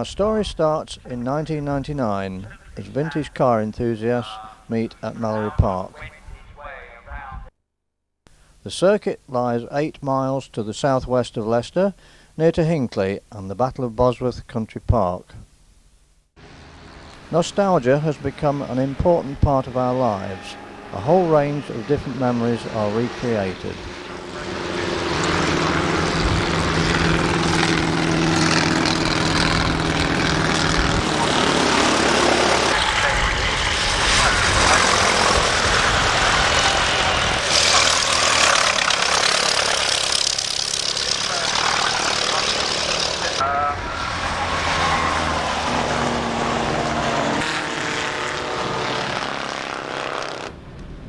Our story starts in 1999 as vintage car enthusiasts meet at Mallory Park. The circuit lies 8 miles to the southwest of Leicester, near to Hinckley and the Battle of Bosworth Country Park. Nostalgia has become an important part of our lives. A whole range of different memories are recreated.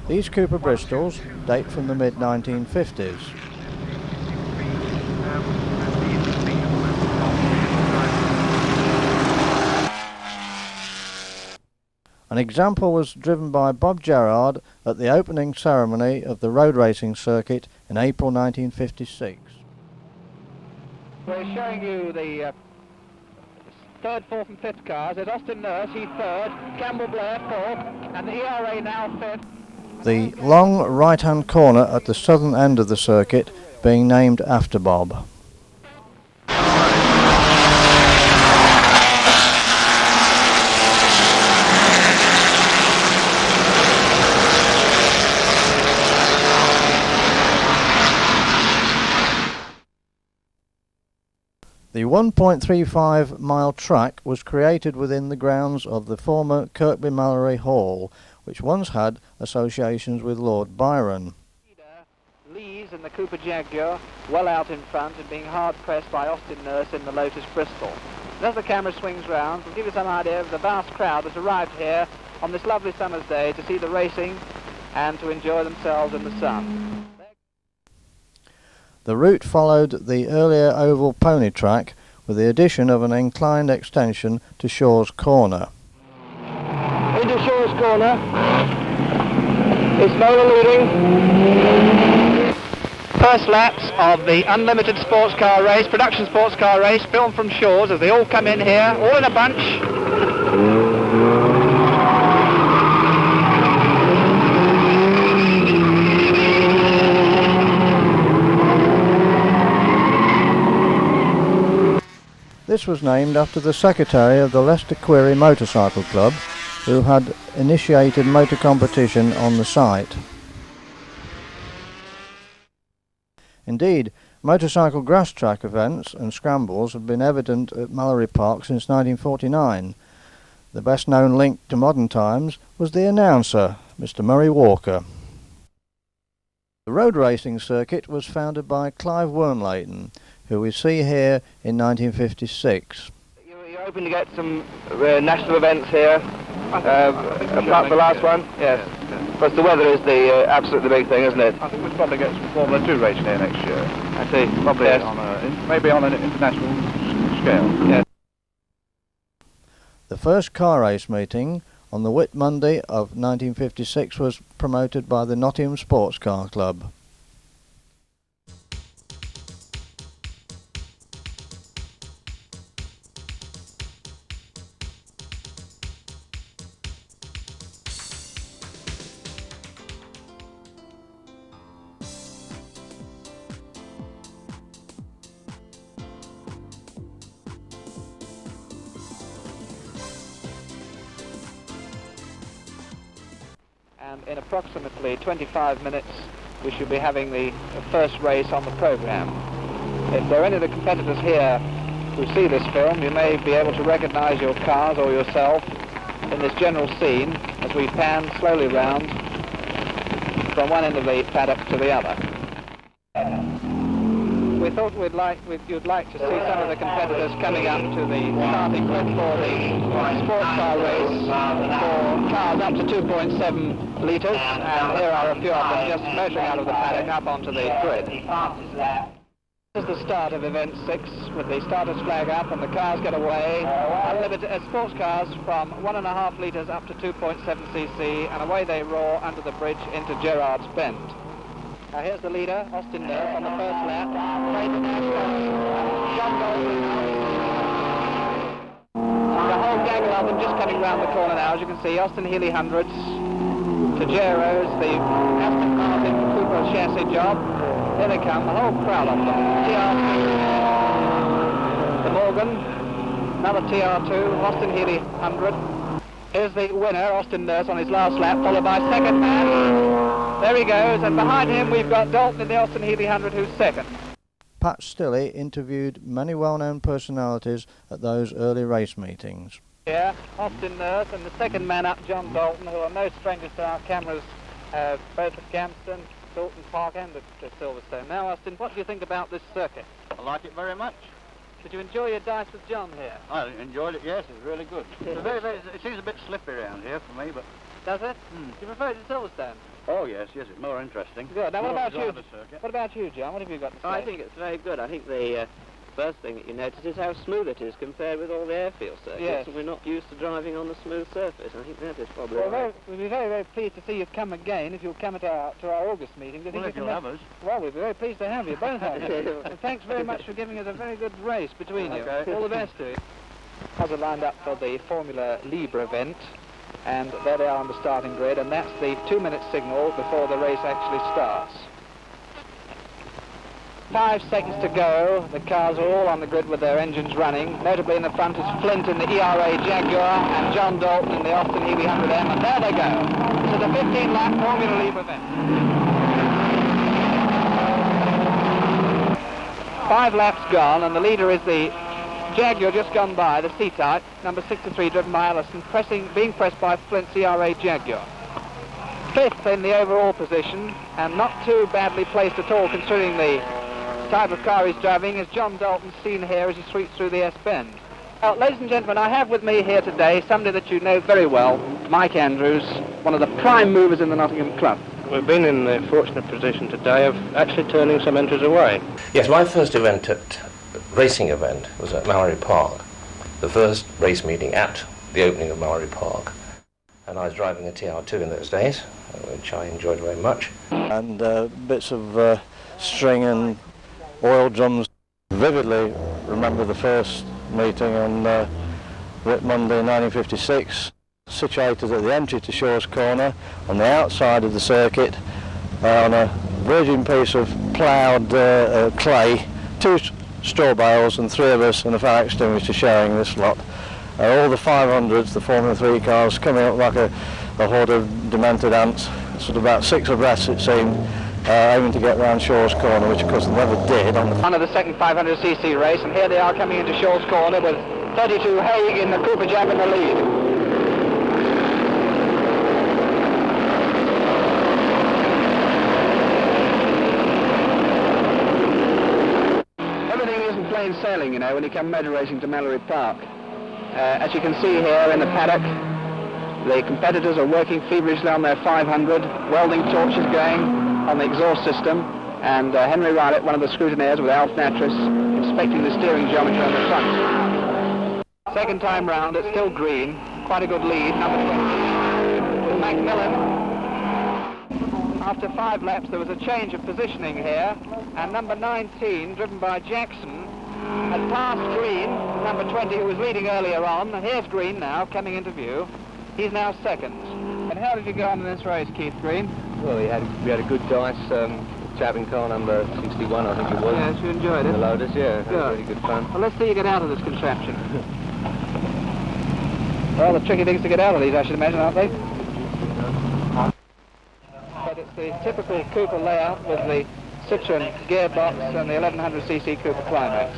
These Cooper Bristols date from the mid-1950s. An example was driven by Bob Gerrard at the opening ceremony of the road racing circuit in April 1956. We're showing you the third, fourth and fifth cars. There's Austin Nurse, he's third, Campbell Blair fourth, and the ERA now fifth. The long right-hand corner at the southern end of the circuit being named after Bob. The 1.35 mile track was created within the grounds of the former Kirkby Mallory Hall, which once had associations with Lord Byron. Lees in the Cooper Jaguar, well out in front and being hard pressed by Austin Nurse in the Lotus Bristol. And as the camera swings round, we'll give you some idea of the vast crowd that's arrived here on this lovely summer's day to see the racing and to enjoy themselves in the sun. The route followed the earlier oval pony track with the addition of an inclined extension to Shaw's Corner. Into Shaw's Corner. It's Mallory leading. First laps of the unlimited sports car race, production sports car race, filmed from Shaw's as they all come in here, all in a bunch. This was named after the secretary of the Leicester Quarry Motorcycle Club, who had initiated motor competition on the site. Indeed, motorcycle grass track events and scrambles have been evident at Mallory Park since 1949. The best known link to modern times was the announcer, Mr. Murray Walker. The road racing circuit was founded by Clive Wormleighton, who we see here in 1956. You're hoping to get some national events here, apart from the last one? Yes. But the weather is the absolutely big thing, isn't it? I think we'll probably get some Formula 2 racing here next year. I see. Probably yes. Maybe on an international scale. Yes. The first car race meeting on the Whit Monday of 1956 was promoted by the Nottingham Sports Car Club. And in approximately 25 minutes we should be having the first race on the programme. If there are any of the competitors here who see this film, you may be able to recognise your cars or yourself in this general scene as we pan slowly round from one end of the paddock to the other. We thought you'd like to see some of the competitors coming up to the starting grid for the sports car race for cars up to 2.7 litres, and here are a few of them just measuring out of the paddock up onto the grid. This is the start of event 6 with the starter's flag up and the cars get away. Unlimited sports cars from 1.5 litres up to 2.7cc, and away they roar under the bridge into Gerrard's Bend. Now here's the leader, Austin Nurse, on the first lap. John Goldman. gaggle of them just coming round the corner now, as you can see. Austin Healey hundreds, Pajeros, the Aston Martin Cooper chassis job. Here they come, a whole crowd of them. TR2, the Morgan, another TR2, Austin Healey 100. Here's the winner, Austin Nurse, on his last lap, followed by second man. There he goes, and behind him we've got Dalton in the Austin Healey 100, who's second. Pat Stilley interviewed many well-known personalities at those early race meetings. Yeah, Austin Nurse and the second man up, John Dalton, who are no strangers to our cameras, both at Gamston, Dalton Park and at Silverstone. Now, Austin, what do you think about this circuit? I like it very much. Did you enjoy your dice with John here? I enjoyed it, yes, it's really good. It seems a bit slippy around here for me, but... Does it? Do you prefer it to Silverstone? Oh, yes, it's more interesting. Good. Now, what More about you? the circuit. What about you, John? What have you got to say? I think it's very good. I think the first thing that you notice is how smooth it is compared with all the airfield circuits. Yes. And we're not used to driving on a smooth surface. I think that is probably Well, we'll be very, very pleased to see you come again if you'll come to our August meeting. Well, if you'll have us. Well, we'll be very pleased to have you, both of you. And thanks very much for giving us a very good race between you. Okay. All the best to you. Cars are lined up for the Formula Libre event, and there they are on the starting grid, and that's the 2-minute signal before the race actually starts. 5 seconds to go. The cars are all on the grid with their engines running. Notably in the front is Flint in the ERA Jaguar and John Dalton in the Austin Healey 100M, and there they go. So the 15-lap Formula Libre event. 5 laps gone, and the leader is the Jaguar just gone by, the C-Type, number 63, driven by Allison, being pressed by Flint's ERA Jaguar. 5th in the overall position, and not too badly placed at all considering the type of car he's driving, is John Dalton, seen here as he sweeps through the S-bend. Now, ladies and gentlemen, I have with me here today somebody that you know very well, Mike Andrews, one of the prime movers in the Nottingham Club. We've been in the fortunate position today of actually turning some entries away. Yes, my first racing event was at Mallory Park, the first race meeting at the opening of Mallory Park. And I was driving a TR2 in those days, which I enjoyed very much. And bits of string and oil drums. Vividly remember the first meeting on Whit Monday 1956, situated at the entry to Shaw's Corner on the outside of the circuit on a virgin piece of ploughed clay, 2 straw bales and 3 of us and a fire extinguisher sharing this lot. All the 500s, the Formula 3 cars, coming up like a horde of demented ants, sort of about 6 abreast it seemed, aiming to get round Shaw's Corner, which of course they never did. On to the second 500cc race, and here they are coming into Shaw's Corner with 32 Haig in the Cooper Jag in the lead. Everything isn't plain sailing, you know, when you come motor racing to Mallory Park. As you can see here in the paddock, the competitors are working feverishly on their 500, welding torches going on the exhaust system, and Henry Rilett, one of the scrutineers with Alf Natris, inspecting the steering geometry on the front. Second time round, it's still green, quite a good lead, number 20, with Macmillan. After 5 laps, there was a change of positioning here, and number 19, driven by Jackson, had passed Green, number 20, who was leading earlier on. Here's Green now, coming into view. He's now second. And how did you go on in this race, Keith Green? Well, we had a good dice, trapping car number 61, I think it was. Yes, you enjoyed it. The Lotus, yeah, it was Good. really good fun. Well, let's see you get out of this contraption. Well, the tricky things to get out of these, I should imagine, aren't they? But it's the typical Cooper layout with the Citroen gearbox and the 1100cc Cooper Climax.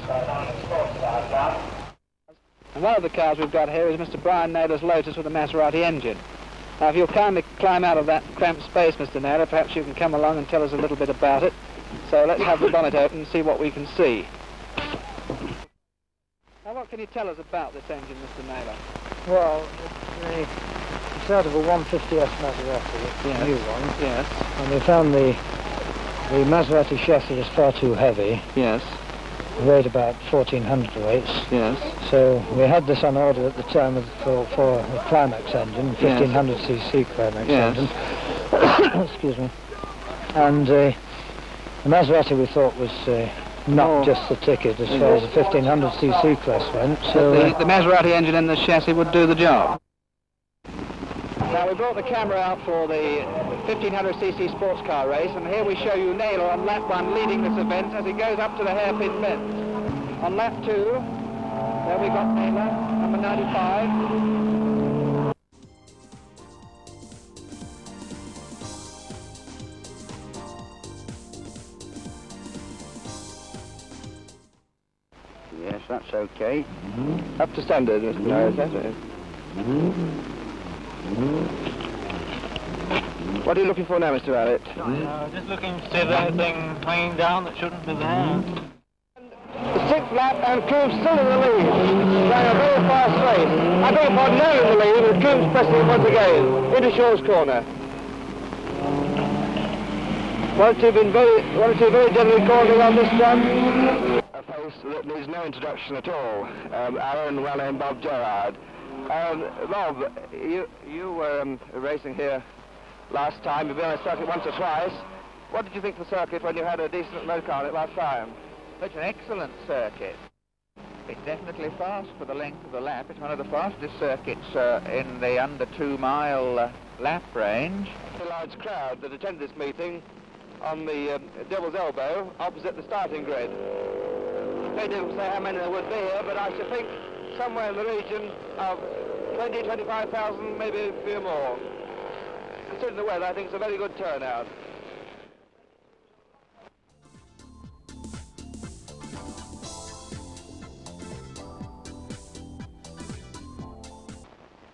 And one of the cars we've got here is Mr. Brian Naylor's Lotus with a Maserati engine. Now, if you'll kindly climb out of that cramped space, Mr. Naylor, perhaps you can come along and tell us a little bit about it. So let's have the bonnet open and see what we can see. Now, what can you tell us about this engine, Mr. Naylor? Well, it's out of a 150S Maserati, it's a new one. Yes. And we found the Maserati chassis is far too heavy. Yes. Weighed about 1,400 weights. Yes. So we had this on order at the time for a Climax engine, 1,500cc Climax engine. Excuse me. And the Maserati we thought was not just the ticket as far as the 1500cc class went. So the Maserati engine in the chassis would do the job. Now we brought the camera out for the 1500cc sports car race, and here we show you Naylor on lap 1 leading this event as he goes up to the hairpin bend. On lap 2, there we got Naylor, number 95. Yes, that's okay. Up to standard, Mr. Norris, that's it. What are you looking for now, Mr. Allett? Just looking to see if there's anything hanging down that shouldn't be there. The 6th lap, and Coombs still in the lead, going a very fast race. I beg your pardon, now in the lead, with Coombs pressing it once again into Shaw's corner. One or two very gently calling on this one. A pace that needs no introduction at all. Our own well-known Bob Gerrard. Bob, you were racing here last time. You've been on a circuit once or twice. What did you think of the circuit when you had a decent motor car on it last time? It's an excellent circuit. It's definitely fast for the length of the lap. It's one of the fastest circuits in the under 2 mile lap range. A large crowd that attended this meeting on the Devil's Elbow opposite the starting grid. They didn't say how many there would be here, but I should think somewhere in the region of 20, 25,000, maybe a few more. Considering the weather, I think it's a very good turnout.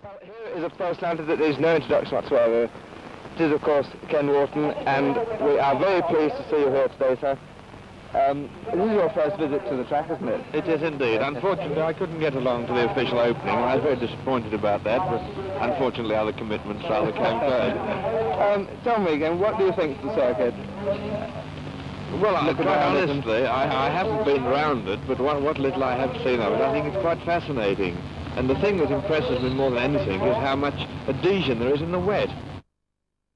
Well, here is a personality that needs no introduction whatsoever. It is, of course, Ken Wharton, and we are very pleased to see you here today, sir. This is your first visit to the track, isn't it? It is indeed. Unfortunately, I couldn't get along to the official opening. I was very disappointed about that, but unfortunately other commitments rather came first. Tell me again, what do you think of the circuit? Well, quite honestly, I haven't been around it, but what little I have seen of it, I think it's quite fascinating. And the thing that impresses me more than anything is how much adhesion there is in the wet.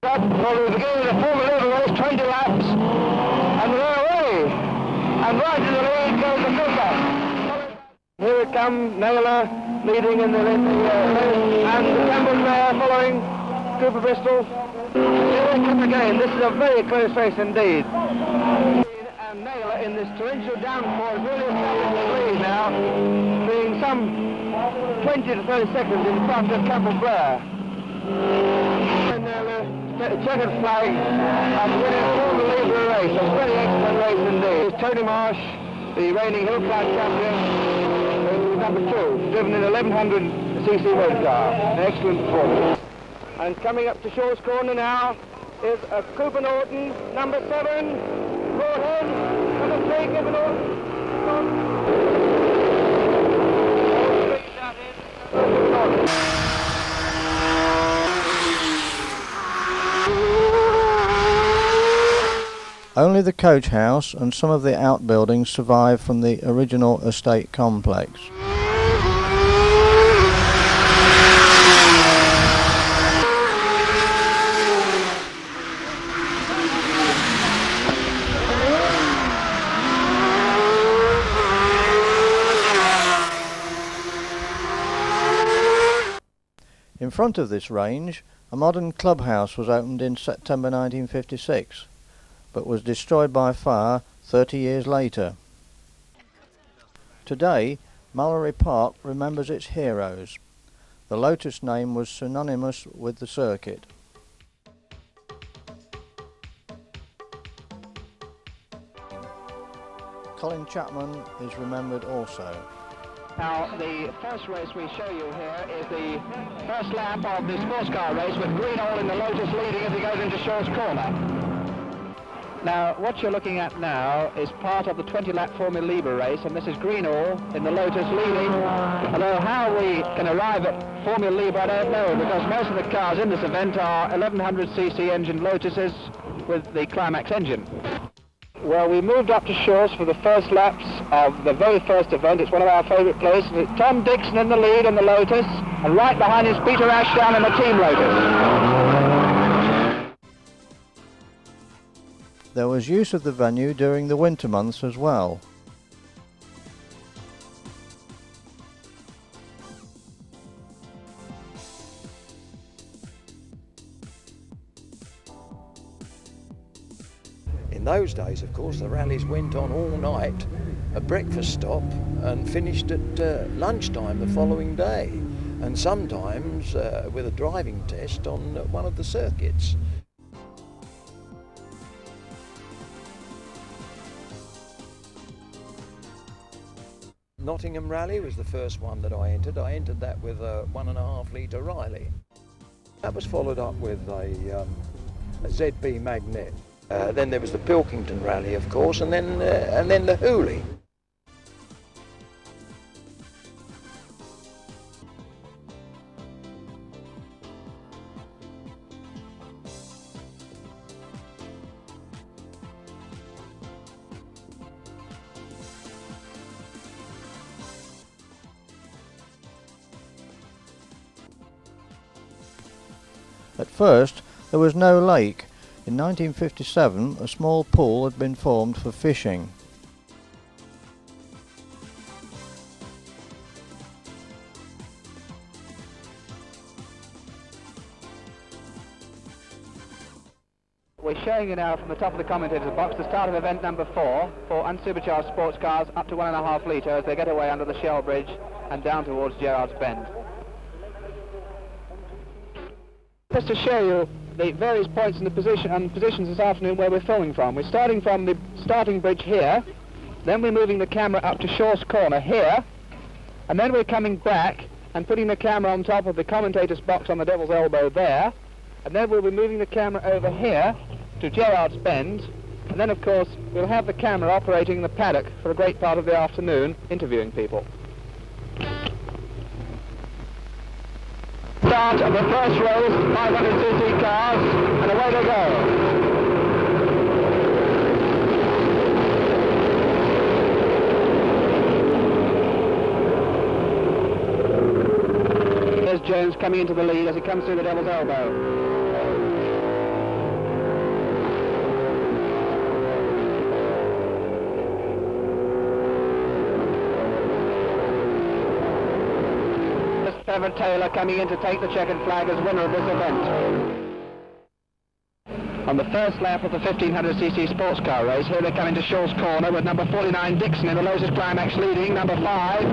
Well, we're beginning the Formula 1 race, 20 laps, and they're away. And right in the lead goes the Cooper. Here it comes, Naylor leading in the race, and Campbell there following Cooper Bristol. Here they come again. This is a very close race indeed. And Naylor in this torrential downpour is really established the lead now, being some 20 to 30 seconds in front of Campbell Blair. Checkered flag and winning all the lead of the race. A very excellent race indeed. Tony Marsh, the reigning Hillclimb champion, number 2, driven in 1100cc motor car. An excellent performance. And coming up to Shaw's corner now is a Cooper Norton, number 7, Broadhead, number 3, Cooper Norton. Only the coach house and some of the outbuildings survive from the original estate complex. In front of this range, a modern clubhouse was opened in September 1956. But was destroyed by fire 30 years later. Today, Mallory Park remembers its heroes. The Lotus name was synonymous with the circuit. Colin Chapman is remembered also. Now, the first race we show you here is the first lap of the sports car race with Greenall in the Lotus leading as he goes into Shaw's corner. Now, what you're looking at now is part of the 20-lap Formula Libre race, and this is Greenall in the Lotus leading. Although how we can arrive at Formula Libre, I don't know, because most of the cars in this event are 1100cc engine Lotuses with the Climax engine. Well, we moved up to Shaw's for the first laps of the very first event. It's one of our favourite places. It's Tom Dixon in the lead in the Lotus, and right behind is Peter Ashdown in the Team Lotus. There was use of the venue during the winter months as well. In those days, of course, the rallies went on all night, a breakfast stop, and finished at lunchtime the following day, and sometimes with a driving test on one of the circuits. Nottingham Rally was the first one that I entered. I entered that with a 1.5 litre Riley. That was followed up with a ZB Magnet. Then there was the Pilkington Rally, of course, and then the Hooley. At first, there was no lake. In 1957, a small pool had been formed for fishing. We're showing you now from the top of the commentator's box the start of event number 4 for unsupercharged sports cars up to 1.5 litre as they get away under the Shell Bridge and down towards Gerrard's Bend. Just to show you the various points in the positions this afternoon where we're filming from. We're starting from the starting bridge here, then we're moving the camera up to Shaw's Corner here, and then we're coming back and putting the camera on top of the commentator's box on the Devil's Elbow there, and then we'll be moving the camera over here to Gerrard's Bend, and then of course we'll have the camera operating in the paddock for a great part of the afternoon interviewing people. Start of the first race, 500cc cars, and away they go. There's Jones coming into the lead as he comes through the Devil's Elbow. Trevor Taylor coming in to take the checkered flag as winner of this event. On the first lap of the 1500cc sports car race, here they come into Shaw's Corner with number 49 Dixon in the Lotus Climax leading, number 5,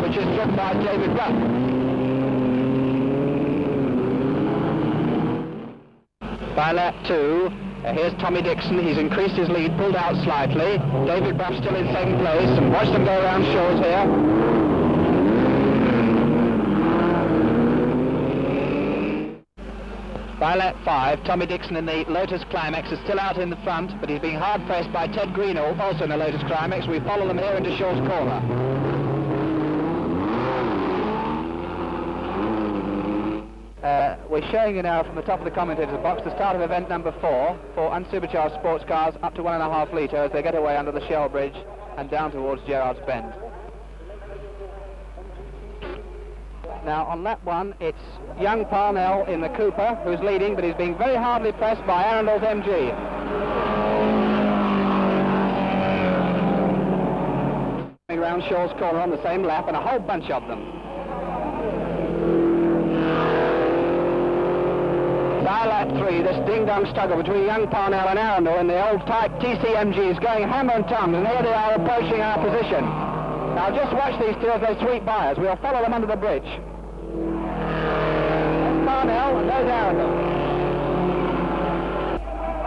which is driven by David Rupp. By lap 2, here's Tommy Dixon. He's increased his lead, pulled out slightly. David Rupp still in second place, and watch them go around Shaw's here. By lap 5, Tommy Dixon in the Lotus Climax is still out in the front, but he's being hard pressed by Ted Greenall, also in the Lotus Climax. We follow them here into Shaw's Corner. We're showing you now from the top of the commentator's box the start of event number 4 for unsupercharged sports cars up to 1.5 litre as they get away under the Shell Bridge and down towards Gerrard's Bend. Now on lap 1 it's young Parnell in the Cooper who's leading, but he's being very hardly pressed by Arundel's MG. Around Shaw's Corner on the same lap, and a whole bunch of them. By lap 3 this ding-dong struggle between young Parnell and Arundel in the old type TCMG is going hammer and tongs, and here they are approaching our position. Now just watch these two as they sweep by us. We'll follow them under the bridge. There's Parnell and there's Arundel.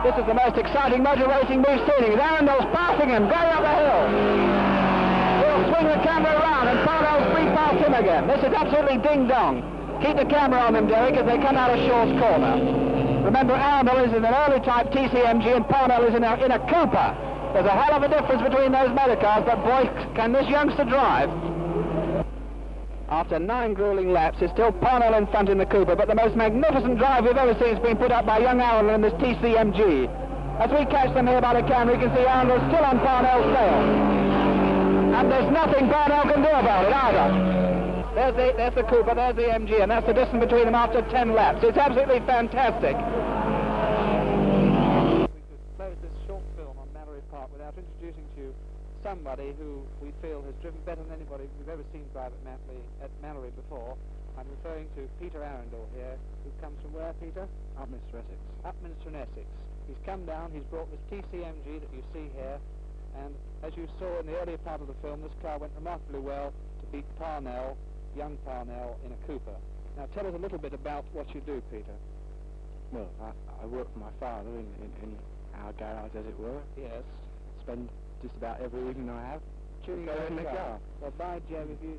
This is the most exciting motor racing we've seen. Arundel's passing him, going up the hill. We'll swing the camera around and Parnell's free past him again. This is absolutely ding-dong. Keep the camera on them, Derek, as they come out of Shaw's Corner. Remember, Arundel is in an early type TCMG and Parnell is in a Cooper. There's a hell of a difference between those motor cars, but boy, can this youngster drive. After 9 grueling laps, it's still Parnell in front in the Cooper, but the most magnificent drive we've ever seen has been put up by young Arundel in this TCMG. As we catch them here by the camera, you can see Arundel still on Parnell's tail. And there's nothing Parnell can do about it either. There's the Cooper, there's the MG, and that's the distance between them after 10 laps. It's absolutely fantastic. We could close this short Park without introducing to you somebody who we feel has driven better than anybody we've ever seen drive at Mallory before. I'm referring to Peter Arundel here, who comes from where, Peter? Upminster, Essex. Upminster in Essex. He's come down, he's brought this TCMG that you see here, and as you saw in the earlier part of the film, this car went remarkably well to beat Parnell, young Parnell, in a Cooper. Now tell us a little bit about what you do, Peter. Well, I work for my father in our garage, as it were. Yes. Spend just about every evening I have Tuning in the car. Well, by Jove, you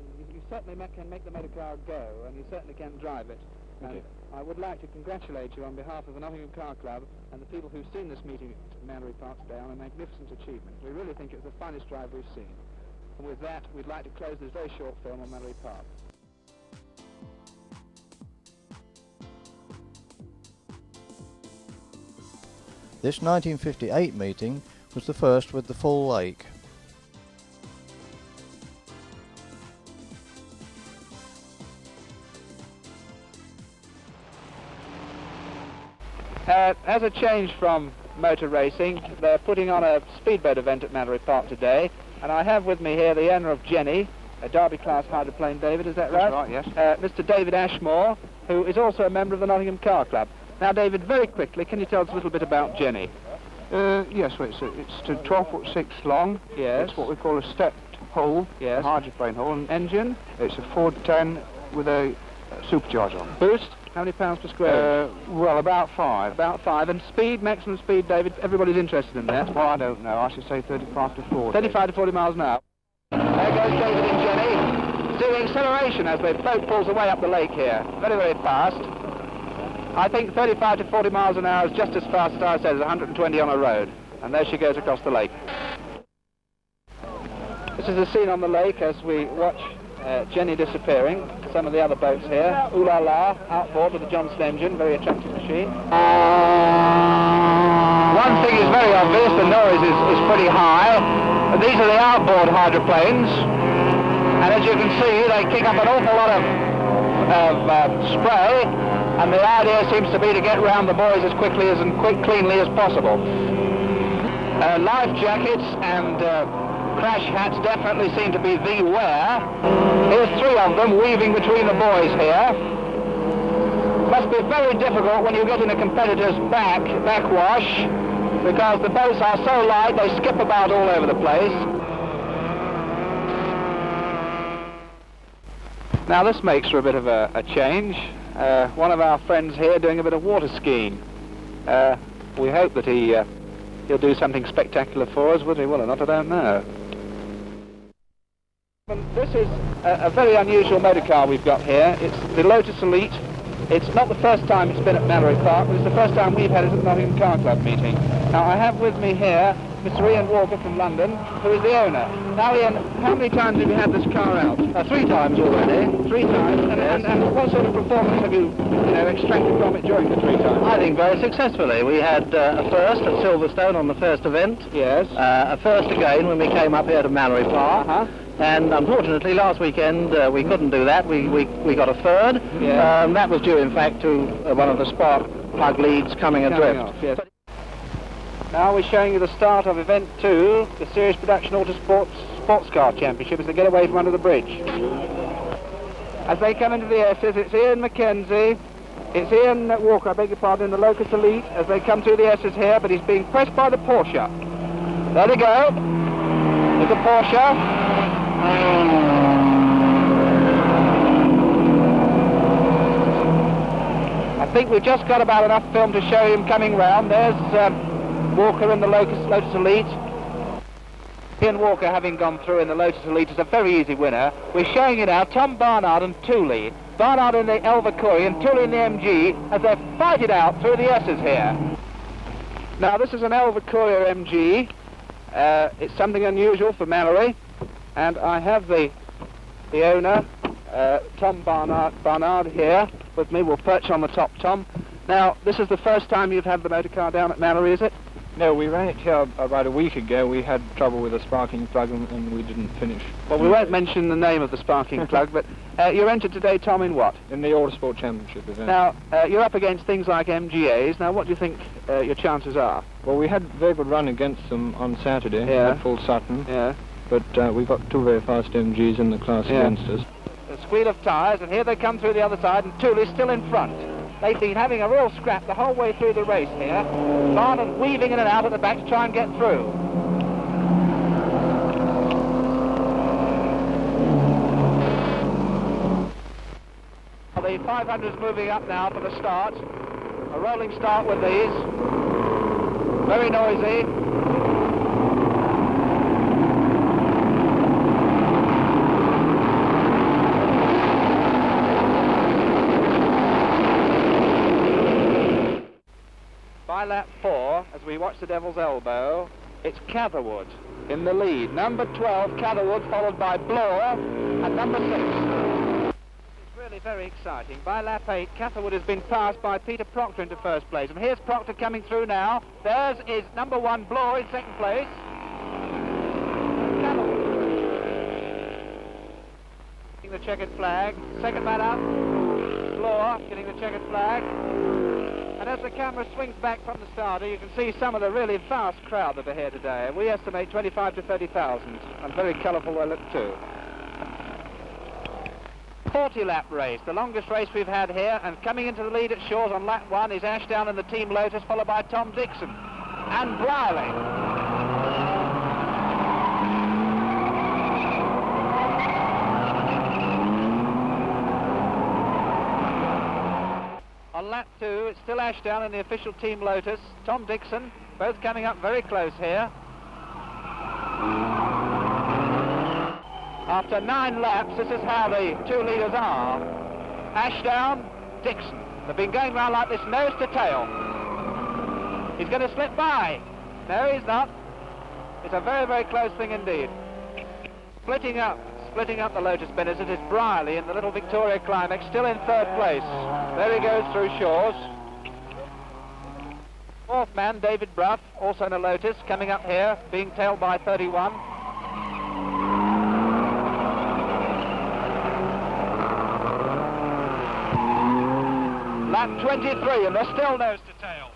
certainly can make the motor car go, and you certainly can drive it. And I would like to congratulate you on behalf of the Nottingham Car Club and the people who've seen this meeting at Mallory Park today on a magnificent achievement. We really think it's the finest drive we've seen. And with that, we'd like to close this very short film on Mallory Park. This 1958 meeting was the first with the full lake. As a change from motor racing, they're putting on a speedboat event at Mallory Park today, and I have with me here the owner of Jenny, a Derby class hydroplane, David, is that right? That's right, yes. Mr. David Ashmore, who is also a member of the Nottingham Car Club. Now, David, very quickly, can you tell us a little bit about Jenny? Yes, well, it's 12'6" long. Yes. It's what we call a stepped hull, yes. A hydroplane hull. And engine? It's a Ford 10 with a supercharger on. Boost? How many pounds per square inch? Well, about 5. About 5. And speed, maximum speed, David, everybody's interested in that. Well, I don't know. I should say 35 to 40. 35 to 40 miles an hour. There goes David and Jenny. See the acceleration as the boat pulls away up the lake here. Very, very fast. I think 35 to 40 miles an hour is just as fast as I said, as 120 on a road. And there she goes across the lake. This is the scene on the lake as we watch Jenny disappearing. Some of the other boats here. Ooh La La, outboard with the Johnson engine, very attractive machine. One thing is very obvious, the noise is pretty high. These are the outboard hydroplanes. And as you can see, they kick up an awful lot of spray. And the idea seems to be to get round the buoys as quickly and cleanly as possible. Life jackets and crash hats definitely seem to be the wear. Here's 3 of them weaving between the buoys here. Must be very difficult when you get in a competitor's backwash, because the boats are so light they skip about all over the place. Now this makes for a bit of a change. One of our friends here doing a bit of water skiing. We hope that he'll do something spectacular for us. Whether he will or not, I don't know. This is a very unusual motor car we've got here. It's the Lotus Elite. It's not the first time it's been at Mallory Park, but it's the first time we've had it at the Nottingham Car Club meeting. Now I have with me here Mr. Ian Walker from London, who is the owner. Now Ian, how many times have you had this car out? 3 times already. 3 times? And what sort of performance have you extracted from it during the 3 times? I think very successfully. We had a first at Silverstone on the first event. Yes. A first again when we came up here to Mallory Park. Uh-huh. And unfortunately last weekend we couldn't do that. We got a third. Yeah. That was due in fact to one of the spark plug leads coming adrift. Off, yes. Now we're showing you the start of event 2, the Series Production Autosports Sports Car Championship, as they get away from under the bridge. As they come into the S's, it's Ian Mackenzie, it's Ian Walker, I beg your pardon, in the Lotus Elite, as they come through the S's here, but he's being pressed by the Porsche. There they go. There's the Porsche. I think we've just got about enough film to show him coming round. There's Walker in the Lotus Elite. Ian Walker, having gone through in the Lotus Elite, is a very easy winner. We're showing you now Tom Barnard and Tooley. Barnard in the Elva Curry and Tooley in the MG as they fight it out through the S's here. Now this is an Elva Courier MG. It's something unusual for Mallory, and I have the owner, Tom Barnard here with me. We'll perch on the top, Tom. Now, this is the first time you've had the motor car down at Mallory, is it? No, we ran it here about a week ago. We had trouble with a sparking plug and we didn't finish. Well, we won't mention the name of the sparking plug, but you're entered today, Tom, in what? In the Autosport Championship event. Now, you're up against things like MGAs. Now, what do you think your chances are? Well, we had a very good run against them on Saturday at Full Sutton. Yeah. But we got two very fast MGs in the class against us. A squeal of tyres, and here they come through the other side, and Tooley's still in front. They've been having a real scrap the whole way through the race here. Barnum weaving in and out at the back to try and get through. The 500's moving up now for the start. A rolling start with these. Very noisy. By lap 4, as we watch the Devil's Elbow, it's Catherwood in the lead. Number 12, Catherwood, followed by Bloor, and number 6. It's really very exciting. By lap 8, Catherwood has been passed by Peter Proctor into first place. And here's Proctor coming through now. Theirs is number 1, Bloor, in second place. Catherwood getting the checkered flag. Second man up, Bloor getting the checkered flag. And as the camera swings back from the starter, you can see some of the really vast crowd that are here today. We estimate 25 to 30,000, and very colourful they look too. 40-lap race, the longest race we've had here, and coming into the lead at Shaw's on lap 1 is Ashdown and the Team Lotus, followed by Tom Dixon and Briley. On lap 2, it's still Ashdown and the official Team Lotus. Tom Dixon, both coming up very close here. After 9 laps, this is how the two leaders are. Ashdown, Dixon. They've been going round like this, nose to tail. He's going to slip by. No, he's not. It's a very, very close thing indeed. Splitting up the Lotus Benefit is Briley in the Little Victoria Climax, still in third place. There he goes through Shaw's. Fourth man, David Bruff, also in a Lotus, coming up here, being tailed by 31. Lap 23, and they're still nose to tail.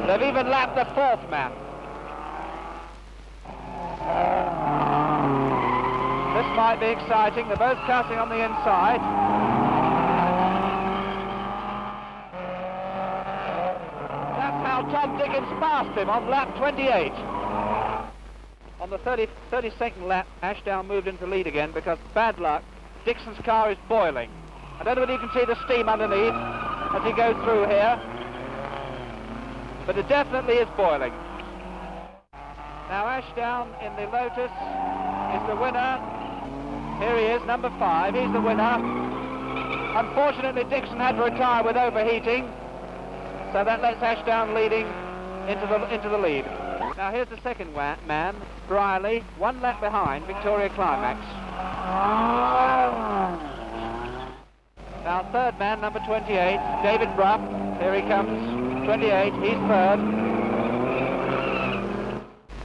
They've even lapped the fourth man. This might be exciting. They're both cutting on the inside. That's how Tom Dickens passed him on lap 28. On the 32nd lap, Ashdown moved into the lead again because, bad luck, Dixon's car is boiling. I don't know whether you can see the steam underneath as he goes through here, but it definitely is boiling. Now Ashdown in the Lotus is the winner. Here he is, number 5, he's the winner. Unfortunately, Dixon had to retire with overheating, so that lets Ashdown leading into the lead. Now here's the second man, Briley, 1 lap behind Victoria Climax. Now third man, number 28, David Bruff, here he comes, 28, he's third.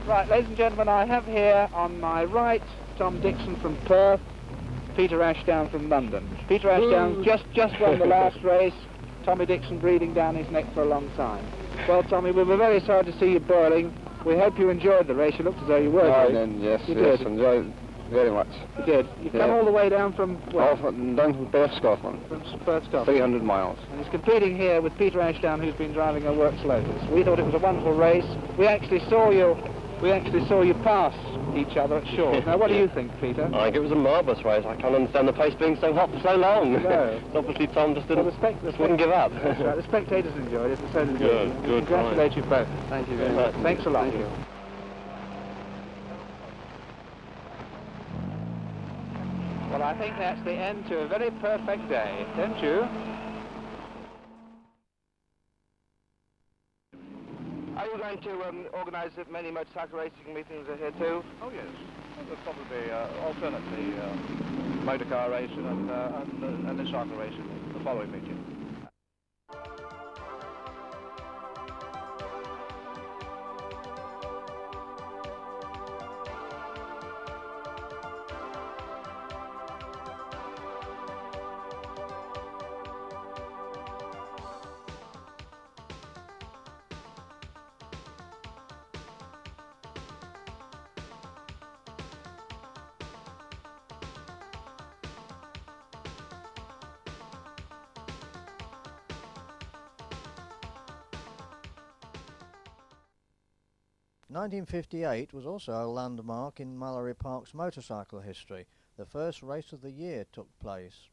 Right, ladies and gentlemen, I have here on my right Tom Dixon from Perth, Peter Ashdown from London. Peter Ashdown just won the last race, Tommy Dixon breathing down his neck for a long time. Well, Tommy, we were very sorry to see you boiling. We hope you enjoyed the race. You looked as though you were. Yes, you yes, did. enjoyed it very much. You did. You've come all the way down from where? Down from Perth, Scotland. From Perth, Scotland. 300 miles. And he's competing here with Peter Ashdown, who's been driving a Works Lotus. We thought it was a wonderful race. We actually saw you pass each other at Shaw's. Now, what do you think, Peter? I think it was a marvellous race. I can't understand the pace being so hot for so long. No. Obviously, Tom just Well, wouldn't give up. That's right. The spectators enjoyed it, and so did you. Good. Congratulate you both. Thank you very much. Thanks a lot. Thank you. Well, I think that's the end to a very perfect day, don't you? Are you going to organise many motorcycle racing meetings here too? Oh yes, there'll probably alternately motor car racing and the cycle racing the following meeting. 1958 was also a landmark in Mallory Park's motorcycle history. The first race of the year took place.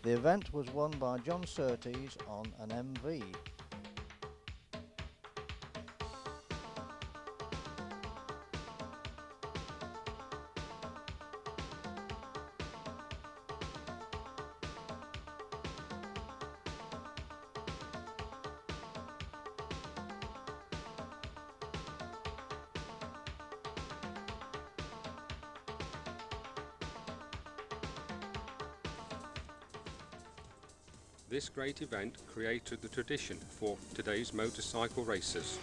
The event was won by John Surtees on an MV. This great event created the tradition for today's motorcycle races.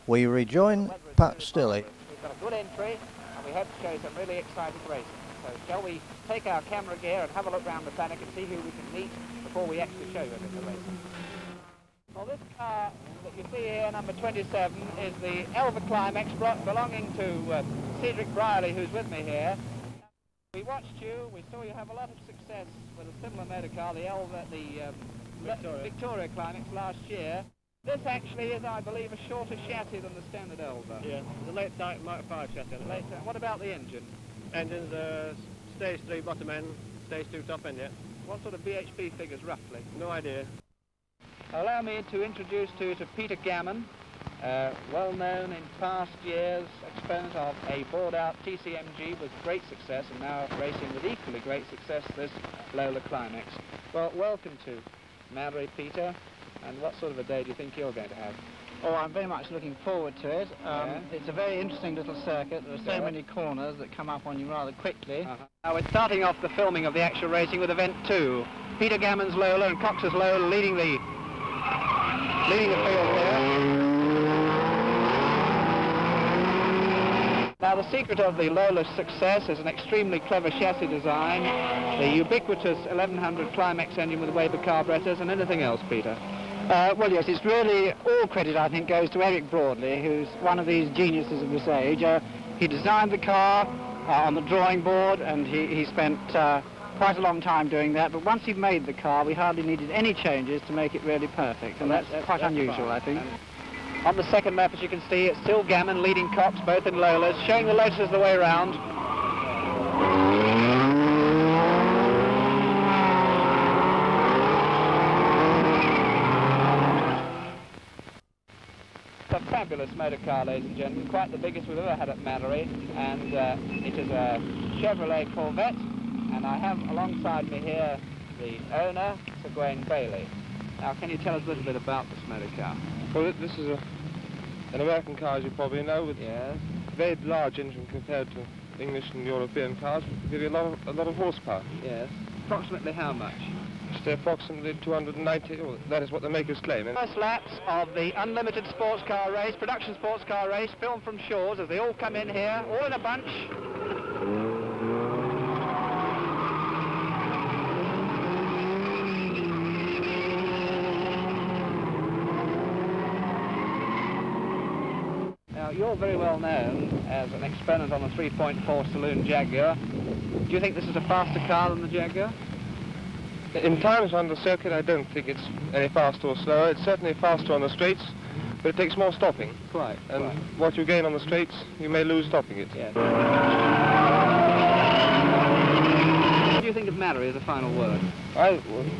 We rejoin Pat Stilley. We've got a good entry and we hope to show you some really exciting racing. So shall we take our camera gear and have a look around the paddock and see who we can meet before we actually show you a bit of the racing? Well, this car that you see here, number 27, is the Elva Climax belonging to Cedric Briley, who's with me here. We watched you, we saw you have a lot of success with a similar motor car, the Elva, the Victoria Climax last year. This actually is, I believe, a shorter chassis than the standard Elva. Yeah, the late type Mark 5 chassis. What about the engine? Engine's stage 3 bottom end, stage 2 top end, yeah. What sort of VHP figures, roughly? No idea. Allow me to introduce to you to Peter Gammon, well known in past years, exponent of a bored-out TCMG with great success, and now racing with equally great success this Lola Climax. Well, welcome to Mallory, Peter. And what sort of a day do you think you're going to have? Oh, I'm very much looking forward to it. It's a very interesting little circuit. There are so many corners that come up on you rather quickly. Now we're starting off the filming of the actual racing with event 2. Peter Gammon's Lola and Cox's Lola leading the field here. Now, the secret of the Lola's success is an extremely clever chassis design, the ubiquitous 1100 Climax engine with Weber carburetors, and anything else, Peter? Well, yes, it's really all credit, I think, goes to Eric Broadley, who's one of these geniuses of this age. He designed the car on the drawing board, and he spent quite a long time doing that, but once he'd made the car, we hardly needed any changes to make it really perfect, and that's quite unusual, I think. On the second lap, as you can see, it's still Gammon leading Cox, both in Lolas, showing the Lotus the way round. It's a fabulous motor car, ladies and gentlemen, quite the biggest we've ever had at Mallory, and it is a Chevrolet Corvette, and I have alongside me here the owner, Sir Gawain Bailey. Now, can you tell us a little bit about this motor car? Well, this is an American car, as you probably know, with a very large engine compared to English and European cars, which give you a lot of horsepower. Yes. Approximately how much? Just approximately 290, well, that is what the makers claim. First laps of the unlimited sports car race, production sports car race, filmed from Shaw's as they all come in here, all in a bunch. Now, you're very well known as an exponent on the 3.4 saloon Jaguar. Do you think this is a faster car than the Jaguar? In times on the circuit, I don't think it's any faster or slower. It's certainly faster on the straights, but it takes more stopping. Quite. And what you gain on the straights, you may lose stopping it. Yes. What do you think of Mallory as a final word?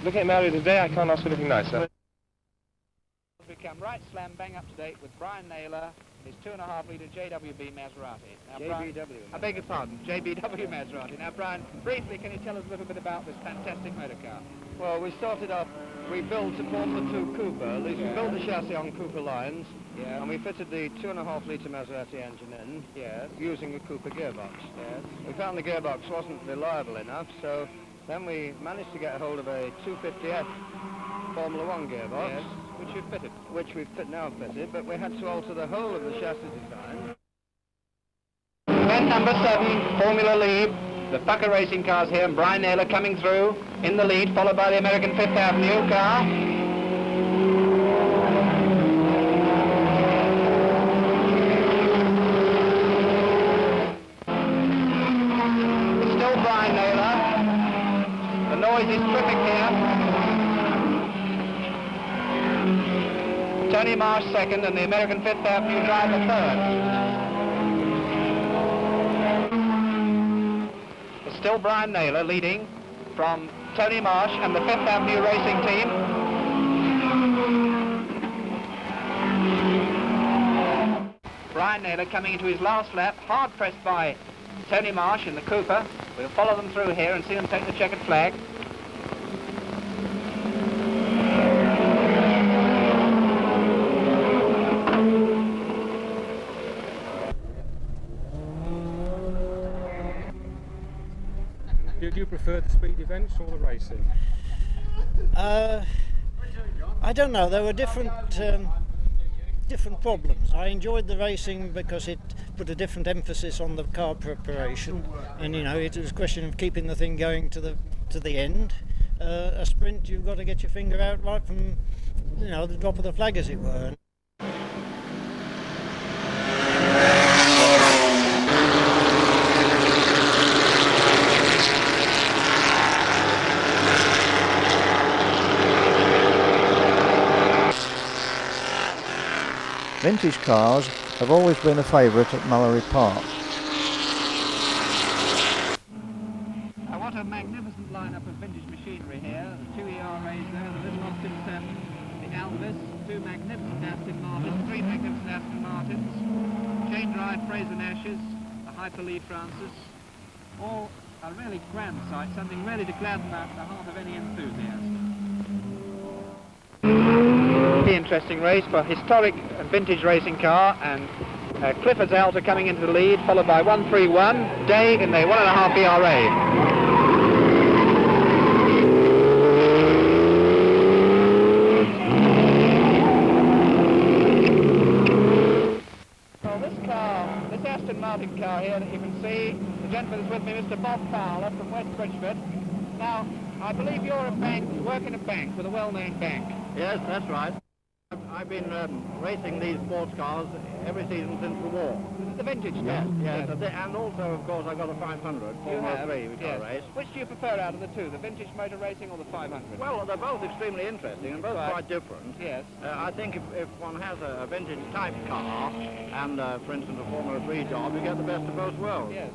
Looking at Mallory today, I can't ask for anything nicer. We come right slam bang up to date with Brian Naylor, his 2.5-litre JWB Maserati. Now, Brian, I beg your pardon, JBW Maserati. Now, Brian, briefly, can you tell us a little bit about this fantastic motor car? Well, we started up, we built to form the two Cooper. We built the chassis on Cooper lines, and we fitted the 2.5-litre Maserati engine in, using a Cooper gearbox. We found the gearbox wasn't reliable enough, so then we managed to get hold of a 250F Formula One gearbox. Which you've fitted. Which we've now fitted, but we had to alter the whole of the chassis design. Event number 7, Formula Lead. The Pucker Racing cars here, and Brian Naylor coming through in the lead, followed by the American Fifth Avenue car. It's still Brian Naylor. The noise is terrific here. Tony Marsh second, and the American Fifth Avenue driver third. It's still Brian Naylor leading from Tony Marsh and the Fifth Avenue racing team. Brian Naylor coming into his last lap, hard pressed by Tony Marsh in the Cooper. We'll follow them through here and see them take the checkered flag. Do you prefer the speed events or the racing? I don't know. There were different problems. I enjoyed the racing because it put a different emphasis on the car preparation, and it was a question of keeping the thing going to the end. A sprint, you've got to get your finger out right from the drop of the flag, as it were. Vintage cars have always been a favourite at Mallory Park. What a magnificent lineup of vintage machinery here. The 2 ERAs there, the little Austin 7, the Alvis, 2 magnificent Aston Martins, 3 magnificent Aston Martins, chain drive Fraser Nashes, the Hyper Lee Francis. All a really grand sight, something really to gladden the heart of any enthusiast. Interesting race for historic vintage racing car, and Clifford's Alta coming into the lead, followed by 131, Day in the 1.5 ERA. Well, this Aston Aston Martin car here that you can see. The gentleman is with me, Mr. Bob Fowler from West Bridgeford. Now, I believe you're you work in a bank with a well-known bank. Yes, that's right. I've been racing these sports cars every season since the war. This is the vintage Yes, stuff? yes. And also, of course, I've got a 500, Formula 3, which I race. Which do you prefer out of the two, the vintage motor racing or the 500? Well, they're both extremely interesting and both quite different. Yes. I think if one has a vintage type car and, for instance, a Formula 3 job, you get the best of both worlds. Yes.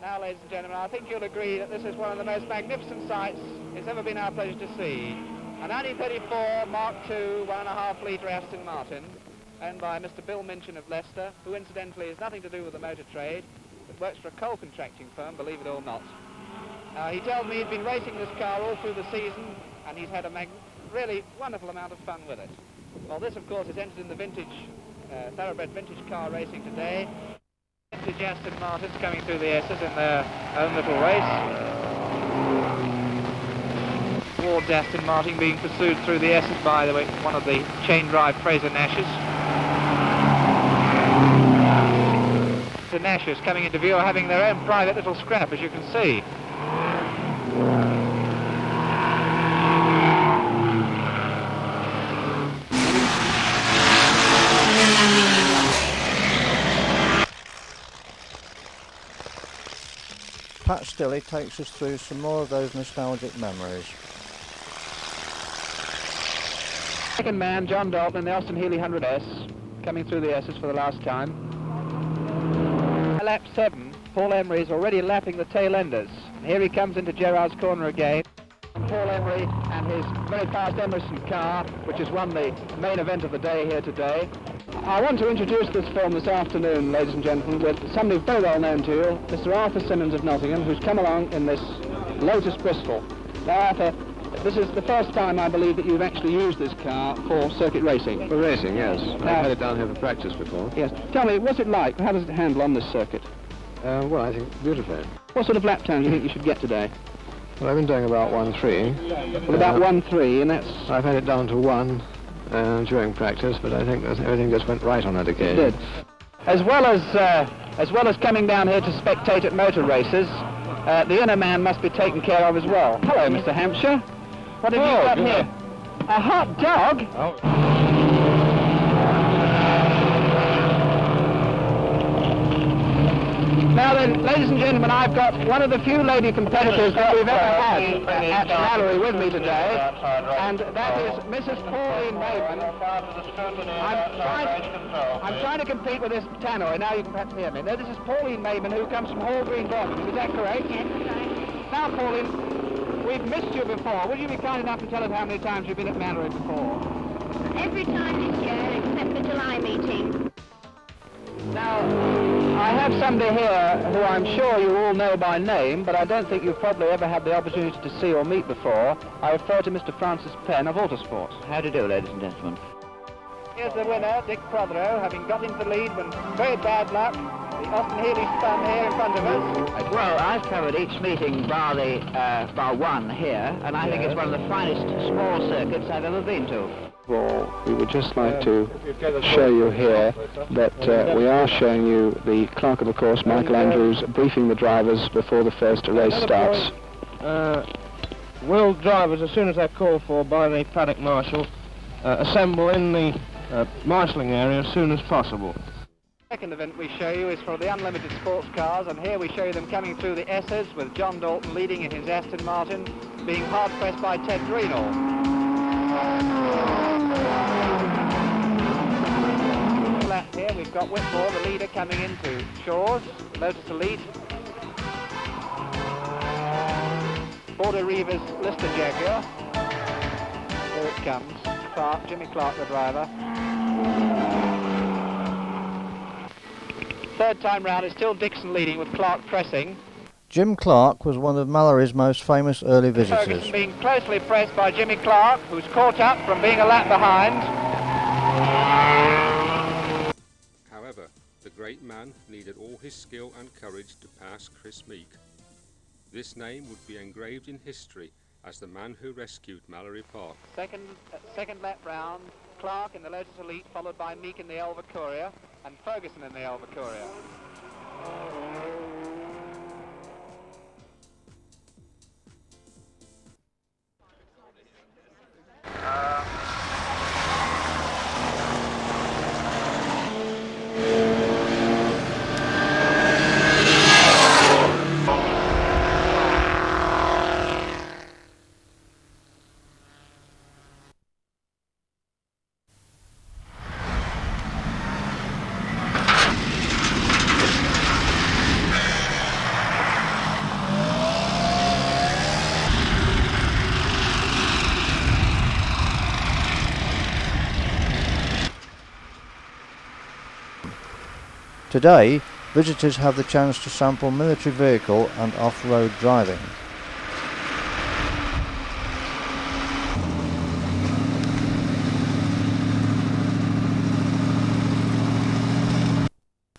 Now, ladies and gentlemen, I think you'll agree that this is one of the most magnificent sights it's ever been our pleasure to see. A 1934 Mark II 1.5 litre Aston Martin, owned by Mr. Bill Minchin of Leicester, who incidentally has nothing to do with the motor trade, but works for a coal contracting firm, believe it or not. He tells me he'd been racing this car all through the season, and he's had a really wonderful amount of fun with it. Well, this, of course, is entered in the vintage, thoroughbred vintage car racing today. Vintage Aston Martins coming through the S's in their own little race. Towards Aston Martin being pursued through the S's by one of the chain drive Fraser Nashes. The Nashes coming into view are having their own private little scrap, as you can see. Pat Stilley takes us through some more of those nostalgic memories. Second man, John Dalton in the Austin Healey 100S, coming through the S's for the last time. Lap 7, Paul Emery is already lapping the tail enders. And here he comes into Gerrard's corner again. Paul Emery and his very fast Emerson car, which has won the main event of the day here today. I want to introduce this film this afternoon, ladies and gentlemen, with somebody very well known to you, Mr. Arthur Simmons of Nottingham, who's come along in this Lotus Bristol. Now, Arthur, this is the first time, I believe, that you've actually used this car for circuit racing. For racing, yes. I've had it down here for practice before. Yes. Tell me, what's it like? How does it handle on this circuit? Well, I think beautifully. What sort of lap time do you think you should get today? Well, I've been doing about 1.3. Well, about 1.3, and that's... I've had it down to 1 during practice, but I think everything just went right on that occasion. It did. As well as coming down here to spectate at motor races, the inner man must be taken care of as well. Hello, Mr. Hampshire. What have you got here? A hot dog? Oh. Now then, ladies and gentlemen, I've got one of the few lady competitors that we've ever had at Mallory with me today, and that is Mrs. Pauline Maven. I'm trying to compete with this tannoy. Now you can perhaps hear me. Now, this is Pauline Maven, who comes from Hall Green, Birmingham. Is that correct? Yes, right. Now, Pauline, we've missed you before. Would you be kind enough to tell us how many times you've been at Mallory before? Every time this year, except the July meeting. Now, I have somebody here who I'm sure you all know by name, but I don't think you've probably ever had the opportunity to see or meet before. I refer to Mr. Francis Penn of Autosports. How do you do, ladies and gentlemen? Here's the winner, Dick Prothero, having got into the lead when very bad luck. The Austin Healey spun here in front of us. Well, I've covered each meeting bar one here, and I think it's one of the finest small circuits I've ever been to. Well, we would just like to show you here that we are showing you the clerk of the course, Michael Andrews, briefing the drivers before the first race starts. Will drivers, as soon as they're called for by the paddock marshal, assemble in the marshalling area as soon as possible. The second event we show you is for the unlimited sports cars, and here we show you them coming through the S's with John Dalton leading in his Aston Martin, being hard pressed by Ted Greenall. Here we've got Whitmore, the leader, coming into Shaw's, Lotus Elite. Border Reaver's Lister Jaguar. Here it comes. Clark, Jimmy Clark, the driver. Third time round is still Dixon leading with Clark pressing. Jim Clark was one of Mallory's most famous early visitors. Ferguson being closely pressed by Jimmy Clark, who's caught up from being a lap behind. However, the great man needed all his skill and courage to pass Chris Meek. This name would be engraved in history as the man who rescued Mallory Park. Second lap round, Clark in the Lotus Elite, followed by Meek in the Elva Courier. and Ferguson in the Albacoria. Today, visitors have the chance to sample military vehicle and off-road driving.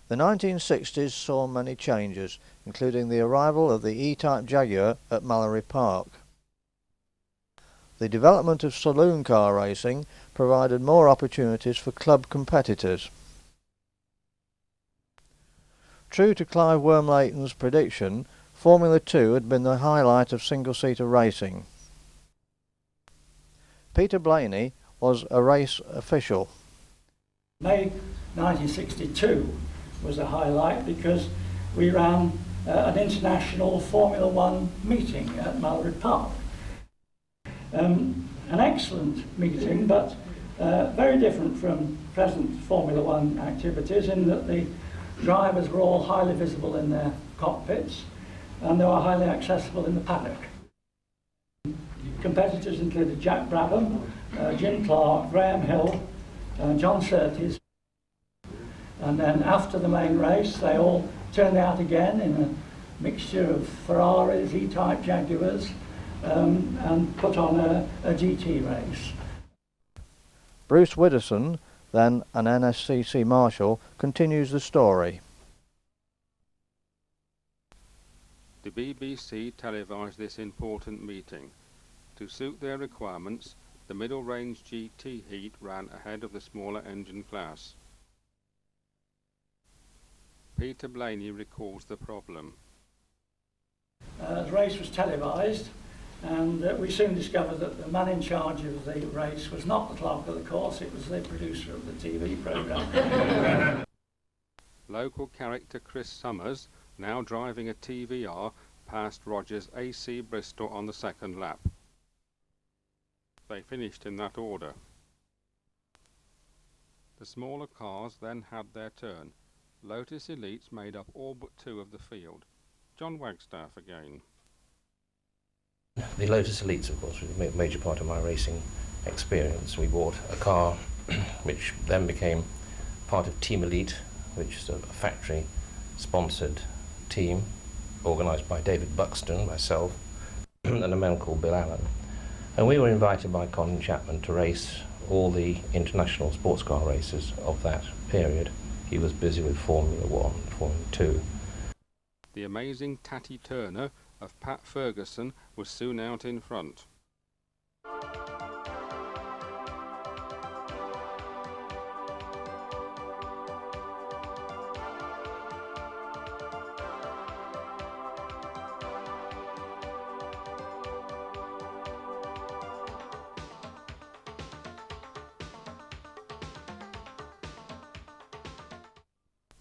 The 1960s saw many changes, including the arrival of the E-Type Jaguar at Mallory Park. The development of saloon car racing provided more opportunities for club competitors. True to Clive Wormleighton's prediction, Formula 2 had been the highlight of single-seater racing. Peter Blaney was a race official. May 1962 was a highlight because we ran an international Formula 1 meeting at Mallory Park. An excellent meeting, but very different from present Formula 1 activities in that the drivers were all highly visible in their cockpits and they were highly accessible in the paddock. Competitors included Jack Brabham, Jim Clark, Graham Hill, John Surtees, and then after the main race they all turned out again in a mixture of Ferraris, E-Type Jaguars, and put on a GT race. Bruce Widdowson, then an NSCC Marshal, continues the story. The BBC televised this important meeting. To suit their requirements, the middle range GT heat ran ahead of the smaller engine class. Peter Blaney recalls the problem. The race was televised, and we soon discovered that the man in charge of the race was not the clerk of the course, it was the producer of the TV programme. Local character Chris Summers, now driving a TVR, passed Rogers AC Bristol on the second lap. They finished in that order. The smaller cars then had their turn. Lotus Elites made up all but two of the field. John Wagstaff again. The Lotus Elites, of course, was a major part of my racing experience. We bought a car which then became part of Team Elite, which is a factory-sponsored team organised by David Buxton, myself, and a man called Bill Allen. And we were invited by Colin Chapman to race all the international sports car races of that period. He was busy with Formula 1, Formula 2. The amazing Tatty Turner of Pat Ferguson was soon out in front.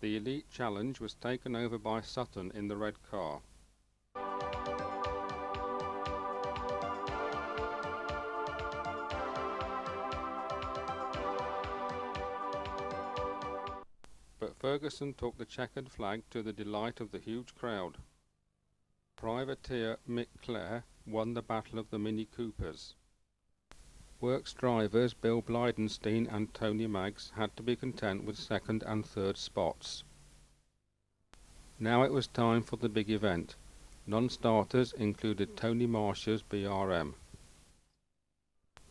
The Elite Challenge was taken over by Sutton in the red car. But Ferguson took the checkered flag to the delight of the huge crowd. Privateer Mick Clare won the Battle of the Mini Coopers. Works drivers Bill Blydenstein and Tony Maggs had to be content with second and third spots. Now it was time for the big event. Non-starters included Tony Marsh's BRM.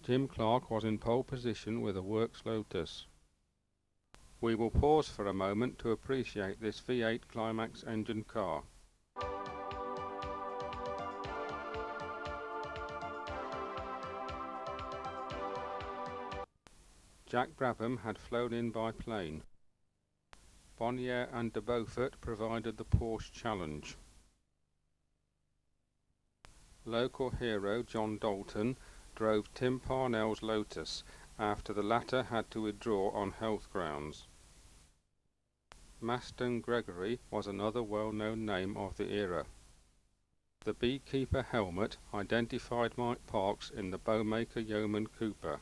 Jim Clark was in pole position with a Works Lotus. We will pause for a moment to appreciate this V8 Climax engine car. Jack Brabham had flown in by plane. Bonnier and de Beaufort provided the Porsche challenge. Local hero John Dalton drove Tim Parnell's Lotus after the latter had to withdraw on health grounds. Maston Gregory was another well-known name of the era. The Beekeeper helmet identified Mike Parks in the Bowmaker Yeoman Cooper.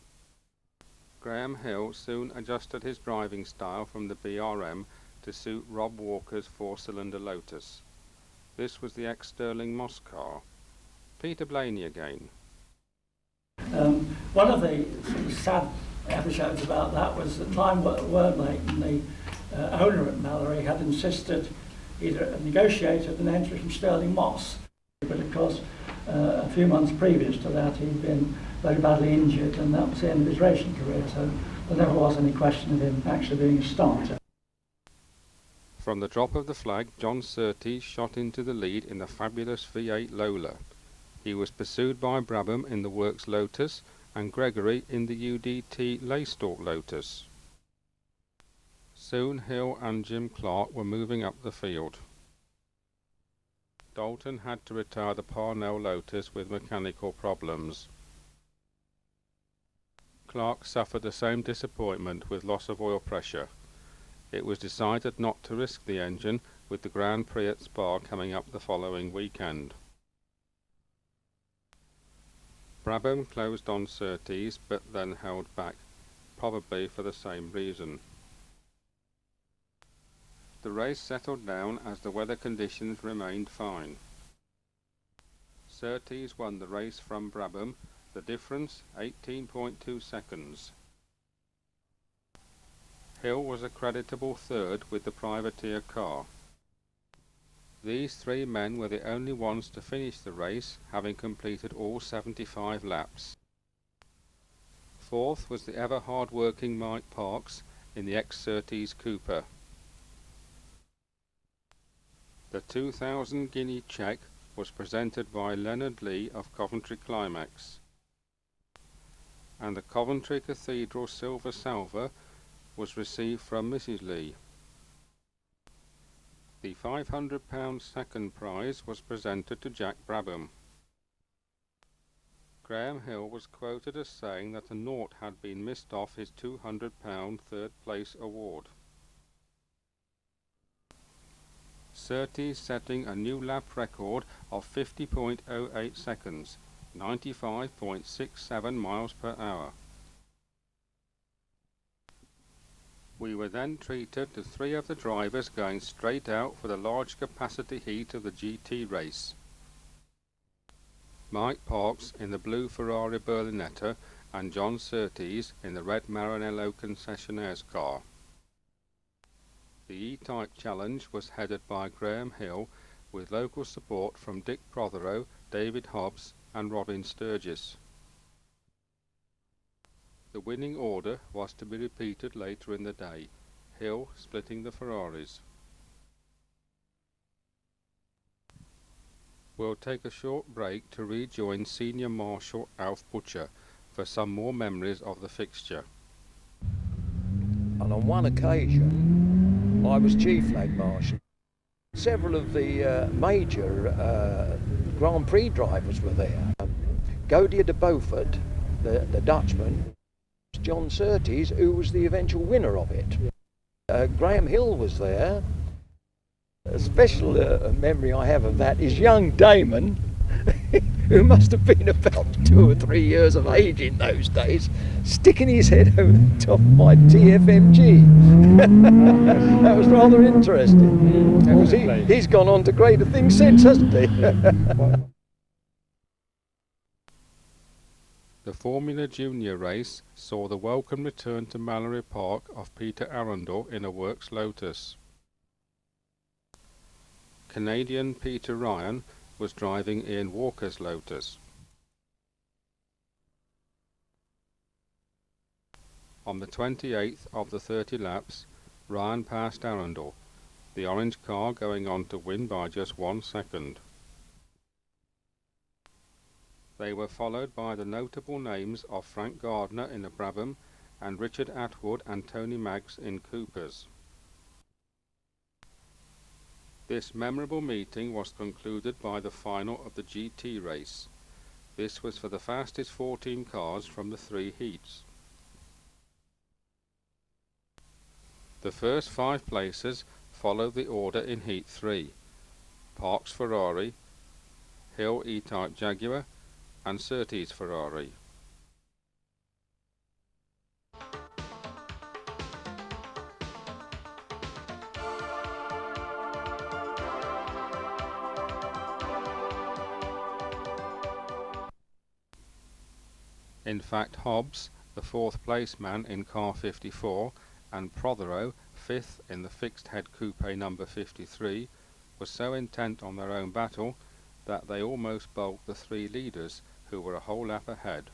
Graham Hill soon adjusted his driving style from the BRM to suit Rob Walker's four-cylinder Lotus. This was the ex-Sterling Moss car. Peter Blaney again. One of the sort of sad episodes about that was that Lyme Wormlake, the owner at Mallory, had insisted he'd negotiated an entry from Sterling Moss, but of course a few months previous to that he'd been very badly injured, and that was the end of his racing career, so there never was any question of him actually being a starter. From the drop of the flag, John Surtees shot into the lead in the fabulous V8 Lola. He was pursued by Brabham in the Works Lotus and Gregory in the UDT Laystalk Lotus. Soon Hill and Jim Clark were moving up the field. Dalton had to retire the Parnell Lotus with mechanical problems. Clark suffered the same disappointment with loss of oil pressure. It was decided not to risk the engine with the Grand Prix at Spa coming up the following weekend. Brabham closed on Surtees but then held back, probably for the same reason. The race settled down as the weather conditions remained fine. Surtees won the race from Brabham, the difference 18.2 seconds. Hill was a creditable third with the privateer car. These three men were the only ones to finish the race, having completed all 75 laps. Fourth was the ever hard-working Mike Parks in the ex-Surtees Cooper. The 2,000 guinea cheque was presented by Leonard Lee of Coventry Climax, and the Coventry Cathedral Silver Salver was received from Mrs. Lee. The £500 second prize was presented to Jack Brabham. Graham Hill was quoted as saying that a nought had been missed off his £200 third place award. Surtees setting a new lap record of 50.08 seconds, 95.67 miles per hour. We were then treated to three of the drivers going straight out for the large capacity heat of the GT race. Mike Parks in the blue Ferrari Berlinetta and John Surtees in the red Maranello concessionaire's car. The E-Type Challenge was headed by Graham Hill with local support from Dick Prothero, David Hobbs and Robin Sturgis. The winning order was to be repeated later in the day, Hill splitting the Ferraris. We'll take a short break to rejoin Senior Marshal Alf Butcher for some more memories of the fixture. And on one occasion, I was Chief Flag Marshal. Several of the major Grand Prix drivers were there. Godier de Beaufort, the Dutchman, John Surtees, who was the eventual winner of it. Graham Hill was there. A special memory I have of that is young Damon, who must have been about 2 or 3 years of age in those days, sticking his head over the top of my TFMG. That was rather interesting, because he's gone on to greater things since, hasn't he? The Formula Junior race saw the welcome return to Mallory Park of Peter Arundel in a Works Lotus. Canadian Peter Ryan was driving Ian Walker's Lotus. On the 28th of the 30 laps, Ryan passed Arundel, the orange car going on to win by just 1 second. They were followed by the notable names of Frank Gardner in the Brabham and Richard Atwood and Tony Maggs in Coopers. This memorable meeting was concluded by the final of the GT race. This was for the fastest 14 cars from the 3 heats. The first 5 places followed the order in Heat 3. Park's Ferrari, Hill E-Type Jaguar and Surtees Ferrari. In fact, Hobbs, the 4th place man in car 54, and Prothero, 5th in the fixed head coupe number 53, were so intent on their own battle that they almost bowled the 3 leaders, who were a whole lap ahead.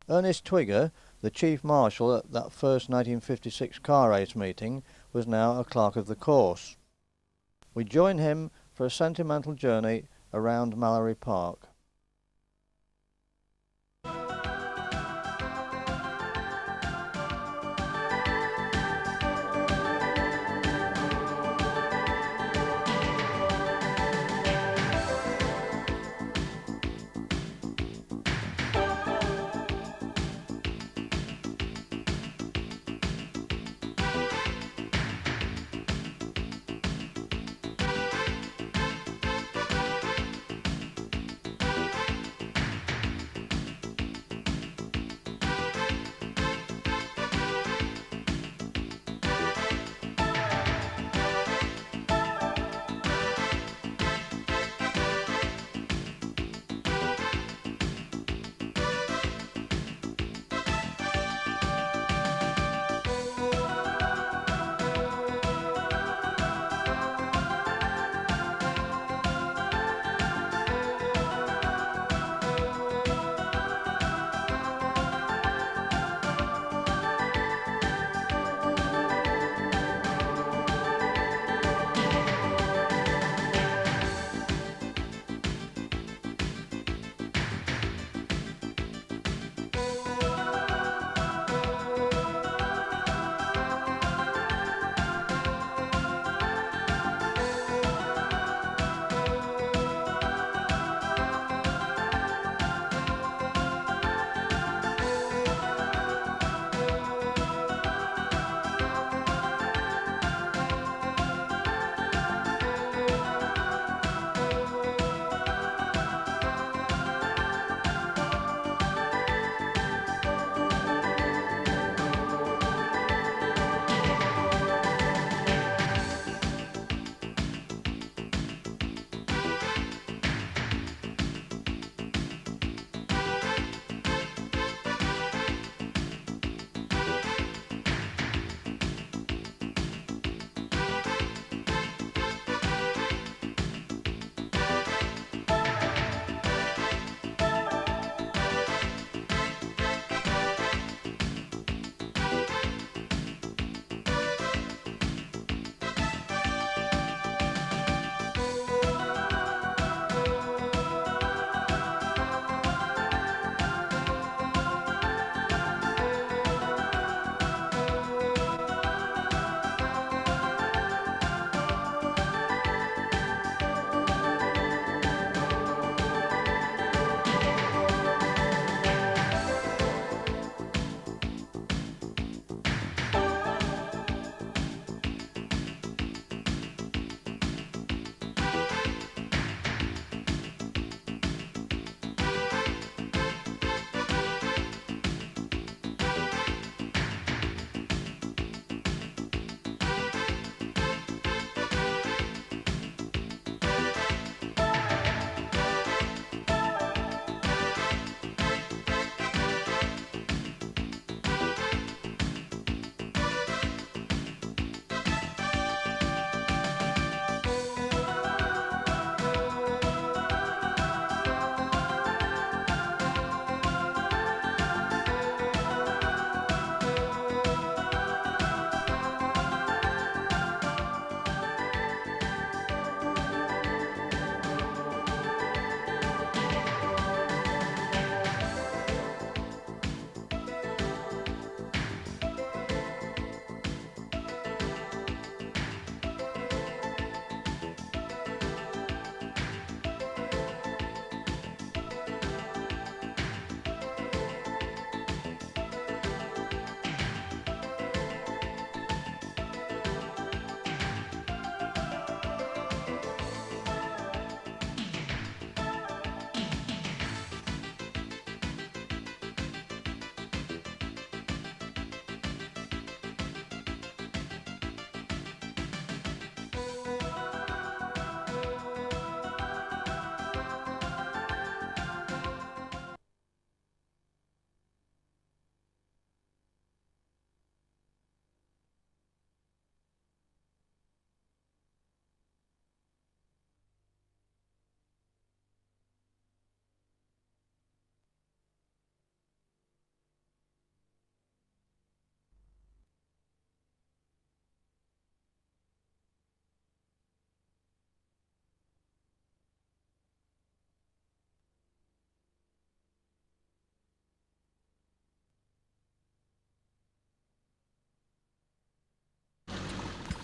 Ernest Twigger, the Chief Marshal at that first 1956 car race meeting, was now a clerk of the course. We join him for a sentimental journey around Mallory Park.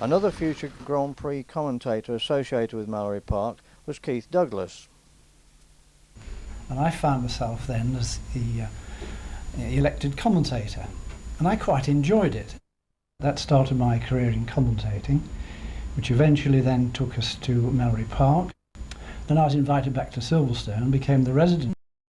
Another future Grand Prix commentator associated with Mallory Park was Keith Douglas. And I found myself then as the elected commentator, and I quite enjoyed it. That started my career in commentating, which eventually then took us to Mallory Park. Then I was invited back to Silverstone and became the resident